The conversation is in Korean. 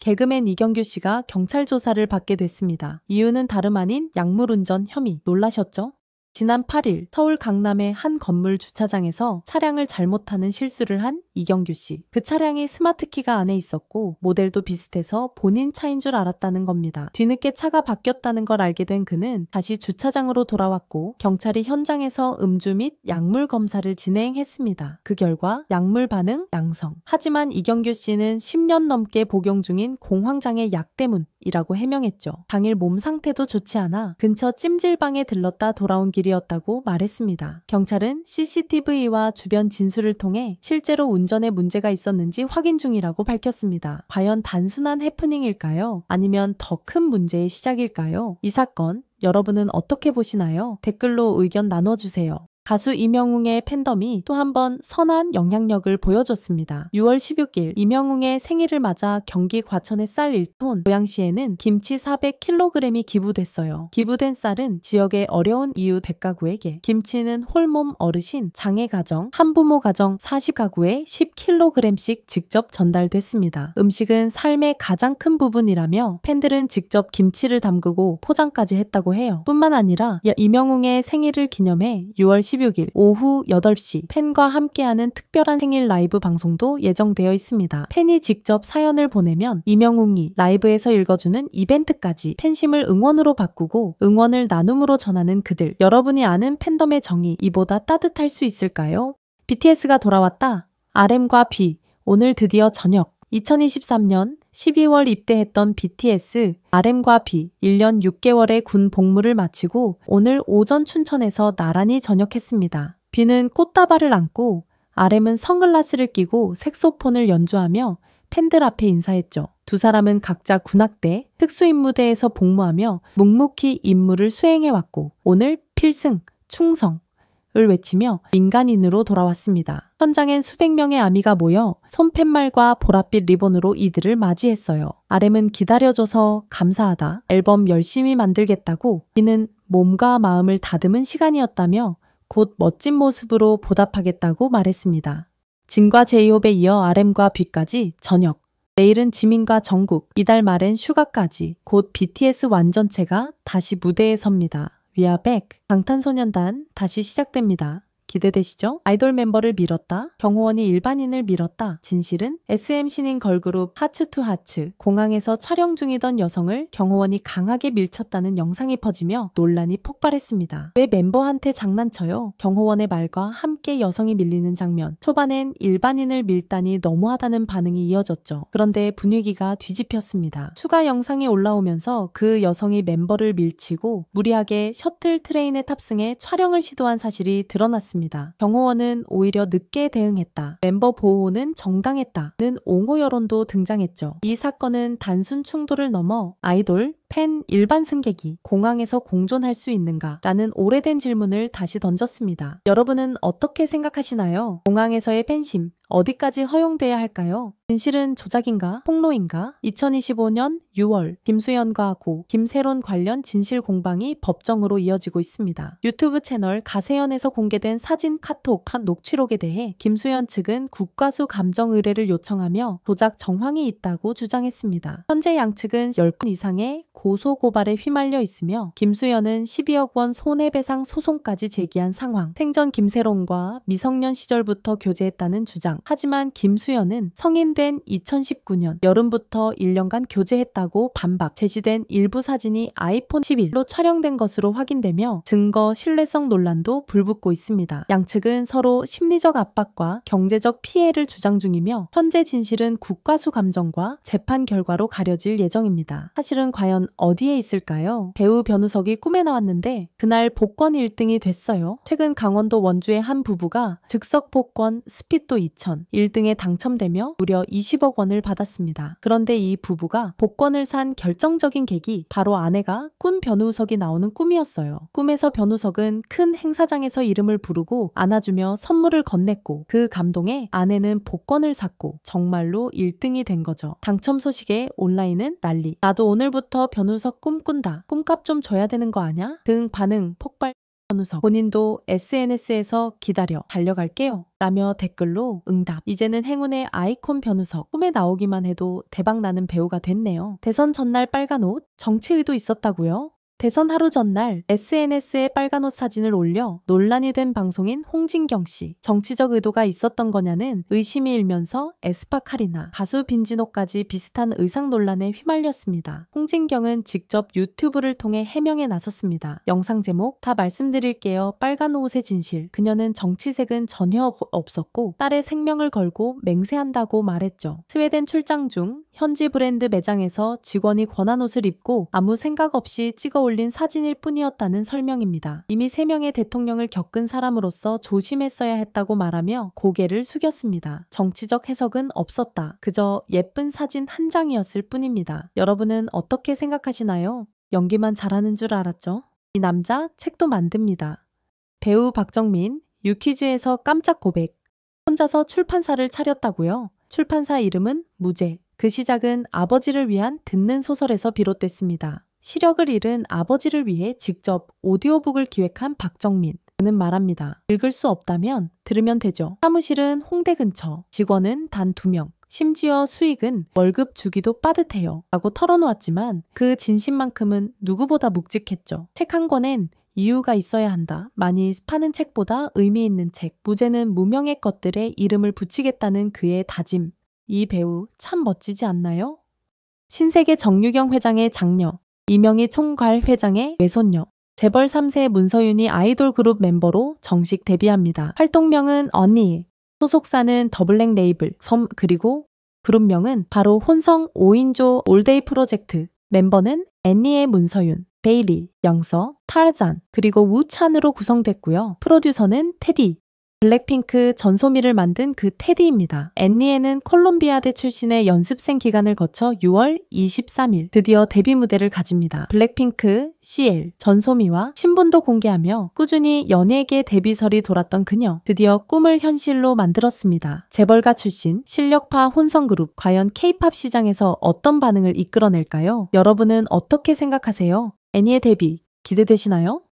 개그맨 이경규 씨가 경찰 조사를 받게 됐습니다. 이유는 다름 아닌 약물운전 혐의. 놀라셨죠? 지난 8일 서울 강남의 한 건물 주차장에서 차량을 잘못 타는 실수를 한 이경규 씨. 그 차량이 스마트키가 안에 있었고 모델도 비슷해서 본인 차인 줄 알았다는 겁니다. 뒤늦게 차가 바뀌었다는 걸 알게 된 그는 다시 주차장으로 돌아왔고 경찰이 현장에서 음주 및 약물 검사를 진행했습니다. 그 결과 약물 반응 양성. 하지만 이경규 씨는 10년 넘게 복용 중인 공황장애 약 때문이라고 해명했죠. 당일 몸 상태도 좋지 않아 근처 찜질방에 들렀다 돌아온 길이었다고 말했습니다. 경찰은 CCTV와 주변 진술을 통해 실제로 운전에 문제가 있었는지 확인 중이라고 밝혔습니다. 과연 단순한 해프닝일까요? 아니면 더 큰 문제의 시작일까요? 이 사건 여러분은 어떻게 보시나요? 댓글로 의견 나눠주세요. 가수 이명웅의 팬덤이 또 한 번 선한 영향력을 보여줬습니다. 6월 16일 이명웅의 생일을 맞아 경기 과천의 쌀 1톤, 고양시에는 김치 400kg이 기부됐어요. 기부된 쌀은 지역의 어려운 이웃 100가구에게, 김치는 홀몸 어르신, 장애 가정, 한부모 가정 40가구에 10kg씩 직접 전달됐습니다. 음식은 삶의 가장 큰 부분이라며 팬들은 직접 김치를 담그고 포장까지 했다고 해요. 뿐만 아니라 이명웅의 생일을 기념해 6월 16일 오후 8시 팬과 함께하는 특별한 생일 라이브 방송도 예정되어 있습니다. 팬이 직접 사연을 보내면 이명웅이 라이브에서 읽어주는 이벤트까지. 팬심을 응원으로 바꾸고 응원을 나눔으로 전하는 그들. 여러분이 아는 팬덤의 정의, 이보다 따뜻할 수 있을까요? BTS가 돌아왔다. RM과 B. 오늘 드디어 저녁. 2023년 12월 입대했던 BTS, RM과 B 1년 6개월의 군 복무를 마치고 오늘 오전 춘천에서 나란히 전역했습니다. B는 꽃다발을 안고 RM은 선글라스를 끼고 색소폰을 연주하며 팬들 앞에 인사했죠. 두 사람은 각자 군악대, 특수임무대에서 복무하며 묵묵히 임무를 수행해왔고 오늘 필승, 충성, 을 외치며 민간인으로 돌아왔습니다. 현장엔 수백 명의 아미가 모여 손팻말과 보랏빛 리본으로 이들을 맞이했어요. RM은 기다려줘서 감사하다. 앨범 열심히 만들겠다고. B는 몸과 마음을 다듬은 시간이었다며 곧 멋진 모습으로 보답하겠다고 말했습니다. 진과 제이홉에 이어 RM과 B까지 저녁. 내일은 지민과 정국, 이달 말엔 슈가까지. 곧 BTS 완전체가 다시 무대에 섭니다. We are back. 방탄소년단 다시 시작됩니다. 기대되시죠? 아이돌 멤버를 밀었다. 경호원이 일반인을 밀었다. 진실은 SM 신인 걸그룹 하츠투하츠 공항에서 촬영 중이던 여성을 경호원이 강하게 밀쳤다는 영상이 퍼지며 논란이 폭발했습니다. 왜 멤버한테 장난쳐요? 경호원의 말과 함께 여성이 밀리는 장면. 초반엔 일반인을 밀다니 너무하다는 반응이 이어졌죠. 그런데 분위기가 뒤집혔습니다. 추가 영상이 올라오면서 그 여성이 멤버를 밀치고 무리하게 셔틀 트레인에 탑승해 촬영을 시도한 사실이 드러났습니다. 경호원은 오히려 늦게 대응했다. 멤버 보호는 정당했다는 옹호 여론도 등장했죠. 이 사건은 단순 충돌을 넘어 아이돌, 팬, 일반 승객이 공항에서 공존할 수 있는가? 라는 오래된 질문을 다시 던졌습니다. 여러분은 어떻게 생각하시나요? 공항에서의 팬심, 어디까지 허용돼야 할까요? 진실은 조작인가? 폭로인가? 2025년 6월 김수현과 고, 김세론 관련 진실 공방이 법정으로 이어지고 있습니다. 유튜브 채널 가세연에서 공개된 사진, 카톡, 한 녹취록에 대해 김수현 측은 국과수 감정 의뢰를 요청하며 조작 정황이 있다고 주장했습니다. 현재 양측은 10건 이상의 고소 고발에 휘말려 있으며 김수현은 12억 원 손해배상 소송까지 제기한 상황. 생전 김세론과 미성년 시절부터 교제했다는 주장. 하지만 김수현은 성인된 2019년 여름부터 1년간 교제했다고 반박. 제시된 일부 사진이 아이폰 11로 촬영된 것으로 확인되며 증거 신뢰성 논란도 불붙고 있습니다. 양측은 서로 심리적 압박과 경제적 피해를 주장 중이며 현재 진실은 국과수 감정과 재판 결과로 가려질 예정입니다. 사실은 과연 어디에 있을까요? 배우 변우석이 꿈에 나왔는데 그날 복권 1등이 됐어요. 최근 강원도 원주의 한 부부가 즉석 복권 스피또 2000 1등에 당첨되며 무려 20억 원을 받았습니다. 그런데 이 부부가 복권을 산 결정적인 계기, 바로 아내가 꿈 변우석이 나오는 꿈이었어요. 꿈에서 변우석은 큰 행사장에서 이름을 부르고 안아주며 선물을 건넸고 그 감동에 아내는 복권을 샀고 정말로 1등이 된 거죠. 당첨 소식에 온라인은 난리. 나도 오늘부터 변우석 꿈꾼다. 꿈값 좀 줘야 되는 거 아냐? 등 반응 폭발. 변우석 본인도 SNS에서 기다려 달려갈게요 라며 댓글로 응답. 이제는 행운의 아이콘 변우석. 꿈에 나오기만 해도 대박나는 배우가 됐네요. 대선 전날 빨간 옷 정치 의도 있었다고요? 대선 하루 전날 SNS에 빨간 옷 사진을 올려 논란이 된 방송인 홍진경 씨. 정치적 의도가 있었던 거냐는 의심이 일면서 에스파 카리나, 가수 빈지노까지 비슷한 의상 논란에 휘말렸습니다. 홍진경은 직접 유튜브를 통해 해명에 나섰습니다. 영상 제목 다 말씀드릴게요. 빨간 옷의 진실. 그녀는 정치색은 전혀 없었고 딸의 생명을 걸고 맹세한다고 말했죠. 스웨덴 출장 중 현지 브랜드 매장에서 직원이 권한 옷을 입고 아무 생각 없이 찍어 올린 사진일 뿐이었다는 설명입니다. 이미 3명의 대통령을 겪은 사람으로서 조심했어야 했다고 말하며 고개를 숙였습니다. 정치적 해석은 없었다. 그저 예쁜 사진 한 장이었을 뿐입니다. 여러분은 어떻게 생각하시나요? 연기만 잘하는 줄 알았죠? 이 남자 책도 만듭니다. 배우 박정민, 유퀴즈에서 깜짝 고백. 혼자서 출판사를 차렸다고요? 출판사 이름은 무제. 그 시작은 아버지를 위한 듣는 소설에서 비롯됐습니다. 시력을 잃은 아버지를 위해 직접 오디오북을 기획한 박정민. 그는 말합니다. 읽을 수 없다면 들으면 되죠. 사무실은 홍대 근처. 직원은 단 2명. 심지어 수익은 월급 주기도 빠듯해요. 라고 털어놓았지만 그 진심만큼은 누구보다 묵직했죠. 책 한 권엔 이유가 있어야 한다. 많이 파는 책보다 의미 있는 책. 무제는 무명의 것들에 이름을 붙이겠다는 그의 다짐. 이 배우 참 멋지지 않나요? 신세계 정유경 회장의 장녀, 이명희 총괄 회장의 외손녀, 재벌 3세 문서윤이 아이돌 그룹 멤버로 정식 데뷔합니다. 활동명은 언니, 소속사는 더블랙 레이블, 그리고 그룹명은 바로 혼성 5인조 올데이 프로젝트. 멤버는 애니의 문서윤, 베일리, 영서, 타르잔, 그리고 우찬으로 구성됐고요. 프로듀서는 테디. 블랙핑크 전소미를 만든 그 테디입니다. 앤니에는 콜롬비아대 출신의 연습생 기간을 거쳐 6월 23일 드디어 데뷔 무대를 가집니다. 블랙핑크, CL, 전소미와 신분도 공개하며 꾸준히 연예계 데뷔설이 돌았던 그녀. 드디어 꿈을 현실로 만들었습니다. 재벌가 출신 실력파 혼성그룹. 과연 K-팝 시장에서 어떤 반응을 이끌어낼까요? 여러분은 어떻게 생각하세요? 애니의 데뷔 기대되시나요?